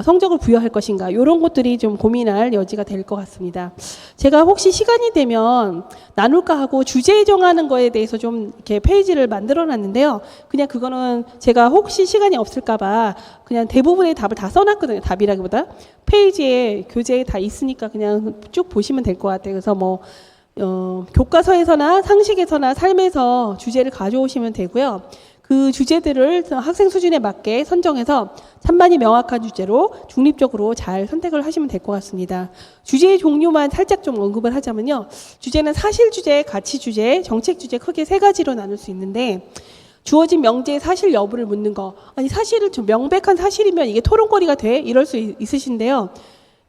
성적을 부여할 것인가, 이런 것들이 좀 고민할 여지가 될 것 같습니다. 제가 혹시 시간이 되면 나눌까 하고 주제 정하는 거에 대해서 좀 이렇게 페이지를 만들어 놨는데요. 그냥 그거는 제가 혹시 시간이 없을까 봐 그냥 대부분의 답을 다 써놨거든요. 답이라기보다 페이지에 교재에 다 있으니까 그냥 쭉 보시면 될 것 같아요. 그래서 뭐 교과서에서나 상식에서나 삶에서 주제를 가져오시면 되고요. 그 주제들을 학생 수준에 맞게 선정해서 찬반이 명확한 주제로 중립적으로 잘 선택을 하시면 될 것 같습니다. 주제의 종류만 살짝 좀 언급을 하자면요. 주제는 사실 주제, 가치 주제, 정책 주제 크게 세 가지로 나눌 수 있는데, 주어진 명제의 사실 여부를 묻는 거. 아니 사실을 좀 명백한 사실이면 이게 토론거리가 돼? 이럴 수 있으신데요.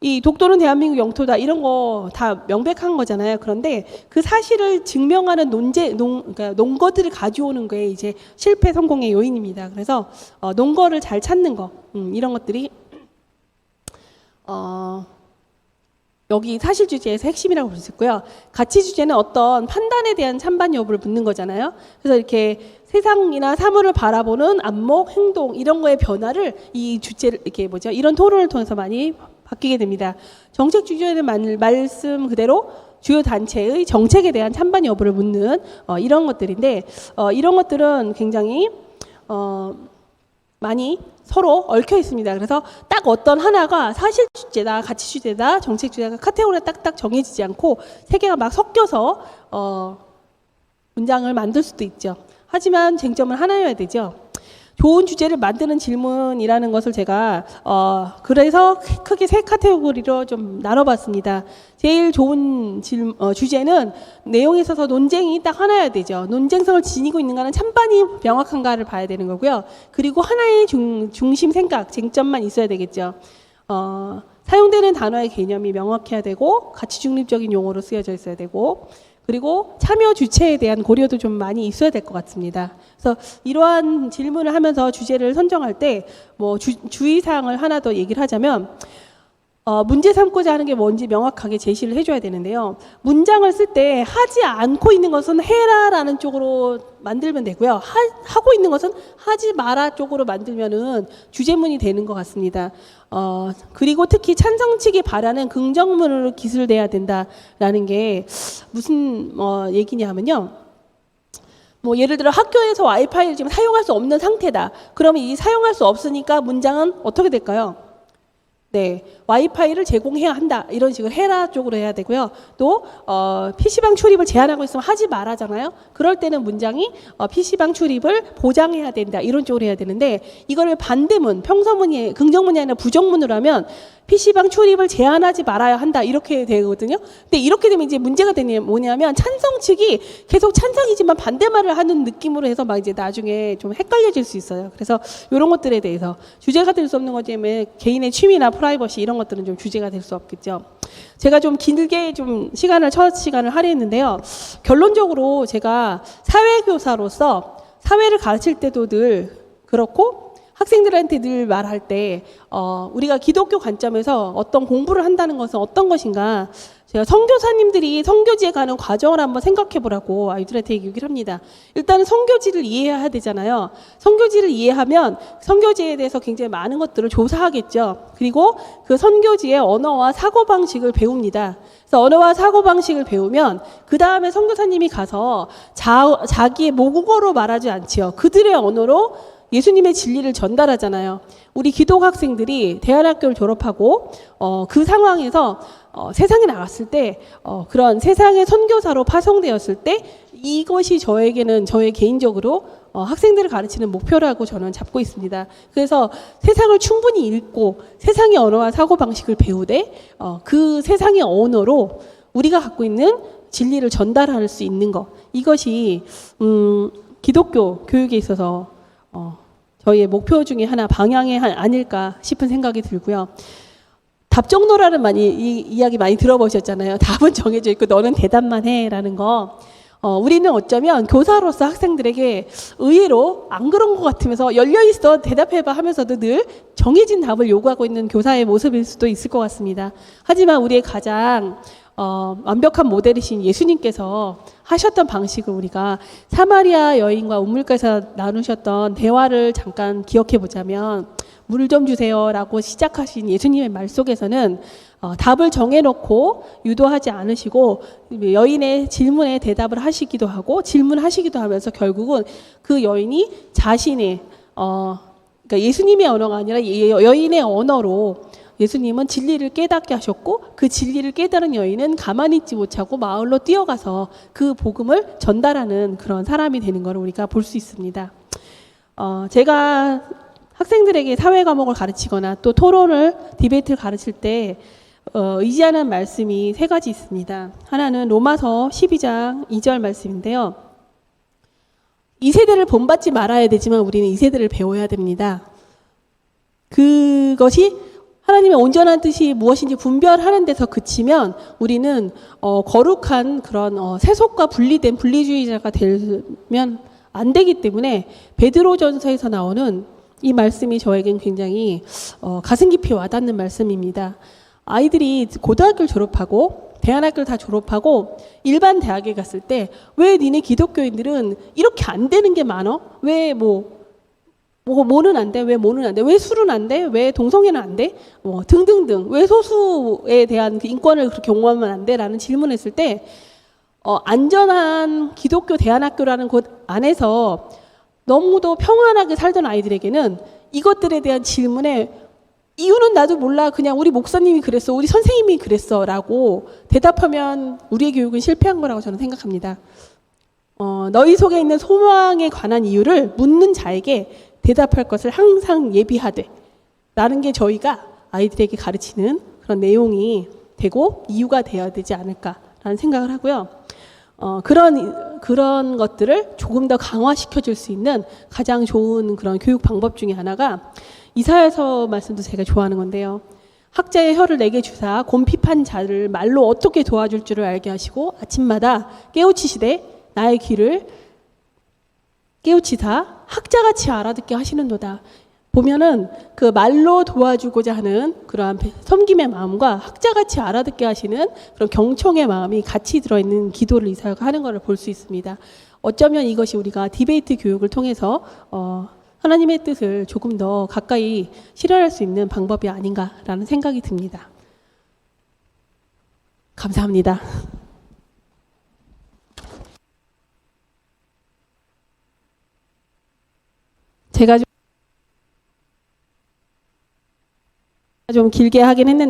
이 독도는 대한민국 영토다 이런 거 다 명백한 거잖아요. 그런데 그 사실을 증명하는 그러니까 논거들을 가져오는 게 이제 실패 성공의 요인입니다. 그래서 논거를 잘 찾는 거, 이런 것들이 여기 사실 주제에서 핵심이라고 볼 수 있고요. 가치 주제는 어떤 판단에 대한 찬반 여부를 묻는 거잖아요. 그래서 이렇게 세상이나 사물을 바라보는 안목, 행동 이런 거의 변화를 이 주제를 이렇게 이런 토론을 통해서 많이 바뀌게 됩니다. 정책 주제는 말씀 그대로 주요 단체의 정책에 대한 찬반 여부를 묻는 이런 것들인데, 이런 것들은 굉장히 많이 서로 얽혀 있습니다. 그래서 딱 어떤 하나가 사실 주제다, 가치 주제다, 정책 주제가 카테고리가 딱딱 정해지지 않고 세 개가 막 섞여서 문장을 만들 수도 있죠. 하지만 쟁점은 하나여야 되죠. 좋은 주제를 만드는 질문이라는 것을 제가 그래서 크게 세 카테고리로 좀 나눠봤습니다. 제일 좋은 주제는 내용에 있어서 논쟁이 딱 하나여야 되죠. 논쟁성을 지니고 있는가는 찬반이 명확한가를 봐야 되는 거고요. 그리고 하나의 중심 생각, 쟁점만 있어야 되겠죠. 사용되는 단어의 개념이 명확해야 되고 가치 중립적인 용어로 쓰여져 있어야 되고, 그리고 참여 주체에 대한 고려도 좀 많이 있어야 될 것 같습니다. 그래서 이러한 질문을 하면서 주제를 선정할 때 뭐 주의사항을 하나 더 얘기를 하자면, 문제 삼고자 하는 게 뭔지 명확하게 제시를 해줘야 되는데요. 문장을 쓸 때 하지 않고 있는 것은 해라라는 쪽으로 만들면 되고요. 하고 있는 것은 하지 마라 쪽으로 만들면은 주제문이 되는 것 같습니다. 그리고 특히 찬성 측이 바라는 긍정문으로 기술돼야 된다라는 게 무슨 얘기냐 하면요. 뭐 예를 들어 학교에서 와이파이를 지금 사용할 수 없는 상태다. 그러면 이 사용할 수 없으니까 문장은 어떻게 될까요? 네, 와이파이를 제공해야 한다. 이런 식으로 해라 쪽으로 해야 되고요. 또 PC방 출입을 제한하고 있으면 하지 말아잖아요. 그럴 때는 문장이 PC방 출입을 보장해야 된다. 이런 쪽으로 해야 되는데, 이거를 반대문, 평서문이 긍정문이 아니라 부정문으로 하면 PC방 출입을 제한하지 말아야 한다. 이렇게 되거든요. 근데 이렇게 되면 이제 문제가 되는 게 뭐냐면, 찬성 측이 계속 찬성이지만 반대말을 하는 느낌으로 해서 막 이제 나중에 좀 헷갈려질 수 있어요. 그래서 이런 것들에 대해서 주제가 될 수 없는 것 때문에 개인의 취미나 프라이버시 이런 것들은 좀 규제가 될 수 없겠죠. 제가 좀 길게 좀 첫 시간을 할애했는데요. 결론적으로 제가 사회교사로서 사회를 가르칠 때도 늘 그렇고 학생들한테 늘 말할 때 우리가 기독교 관점에서 어떤 공부를 한다는 것은 어떤 것인가, 제가 선교사님들이 선교지에 가는 과정을 한번 생각해 보라고 아이들한테 얘기를 합니다. 일단은 선교지를 이해해야 되잖아요. 선교지를 이해하면 선교지에 대해서 굉장히 많은 것들을 조사하겠죠. 그리고 그 선교지의 언어와 사고방식을 배웁니다. 그래서 언어와 사고방식을 배우면 그 다음에 선교사님이 가서 자기의 모국어로 말하지 않지요. 그들의 언어로 예수님의 진리를 전달하잖아요. 우리 기독 학생들이 대안학교를 졸업하고 그 상황에서 세상에 나갔을 때 그런 세상의 선교사로 파송되었을 때 이것이 저의 개인적으로 학생들을 가르치는 목표라고 저는 잡고 있습니다. 그래서 세상을 충분히 읽고 세상의 언어와 사고방식을 배우되 그 세상의 언어로 우리가 갖고 있는 진리를 전달할 수 있는 것, 이것이 기독교 교육에 있어서 저희의 목표 중에 하나, 방향이 아닐까 싶은 생각이 들고요. 답정너라는 이야기 많이 들어보셨잖아요. 답은 정해져 있고 너는 대답만 해라는 거. 우리는 어쩌면 교사로서 학생들에게 의외로 안 그런 것 같으면서 열려있어 대답해봐 하면서도 늘 정해진 답을 요구하고 있는 교사의 모습일 수도 있을 것 같습니다. 하지만 우리의 가장 완벽한 모델이신 예수님께서 하셨던 방식을 우리가 사마리아 여인과 우물가에서 나누셨던 대화를 잠깐 기억해 보자면, 물 좀 주세요라고 시작하신 예수님의 말 속에서는 답을 정해놓고 유도하지 않으시고 여인의 질문에 대답을 하시기도 하고 질문하시기도 하면서 결국은 그 여인이 자신의 그러니까 예수님의 언어가 아니라 여인의 언어로 예수님은 진리를 깨닫게 하셨고, 그 진리를 깨달은 여인은 가만히 있지 못하고 마을로 뛰어가서 그 복음을 전달하는 그런 사람이 되는 걸 우리가 볼 수 있습니다. 제가 학생들에게 사회 과목을 가르치거나 또 토론을, 디베이트를 가르칠 때 의지하는 말씀이 세 가지 있습니다. 하나는 로마서 12장 2절 말씀인데요. 이 세대를 본받지 말아야 되지만 우리는 이 세대를 배워야 됩니다. 그것이 하나님의 온전한 뜻이 무엇인지 분별하는 데서 그치면 우리는 거룩한 그런 세속과 분리된 분리주의자가 되면 안 되기 때문에 베드로전서에서 나오는 이 말씀이 저에겐 굉장히 가슴 깊이 와닿는 말씀입니다. 아이들이 고등학교를 졸업하고 대안학교를 다 졸업하고 일반 대학에 갔을 때 왜 니네 기독교인들은 이렇게 안 되는 게 많어? 왜 뭐는 안 돼? 왜 뭐는 안 돼? 왜 술은 안 돼? 왜 동성애는 안 돼? 등등등. 왜 소수에 대한 그 인권을 그렇게 옹호하면 안 돼? 라는 질문을 했을 때 안전한 기독교 대안학교라는 곳 안에서 너무도 평안하게 살던 아이들에게는 이것들에 대한 질문에 이유는 나도 몰라. 그냥 우리 목사님이 그랬어. 우리 선생님이 그랬어. 라고 대답하면 우리의 교육은 실패한 거라고 저는 생각합니다. 너희 속에 있는 소망에 관한 이유를 묻는 자에게 대답할 것을 항상 예비하되 라는 게 저희가 아이들에게 가르치는 그런 내용이 되고 이유가 되어야 되지 않을까라는 생각을 하고요. 그런 것들을 조금 더 강화시켜 줄 수 있는 가장 좋은 그런 교육 방법 중에 하나가 이사야서 말씀도 제가 좋아하는 건데요. 학자의 혀를 내게 주사 곰핍한 자를 말로 어떻게 도와줄 줄을 알게 하시고 아침마다 깨우치시되 나의 귀를 깨우치사 학자같이 알아듣게 하시는도다. 보면은 그 말로 도와주고자 하는 그러한 섬김의 마음과 학자같이 알아듣게 하시는 그런 경청의 마음이 같이 들어있는 기도를 이사야가 하는 것을 볼 수 있습니다. 어쩌면 이것이 우리가 디베이트 교육을 통해서 하나님의 뜻을 조금 더 가까이 실현할 수 있는 방법이 아닌가라는 생각이 듭니다. 감사합니다. 제가 좀 길게 하긴 했는데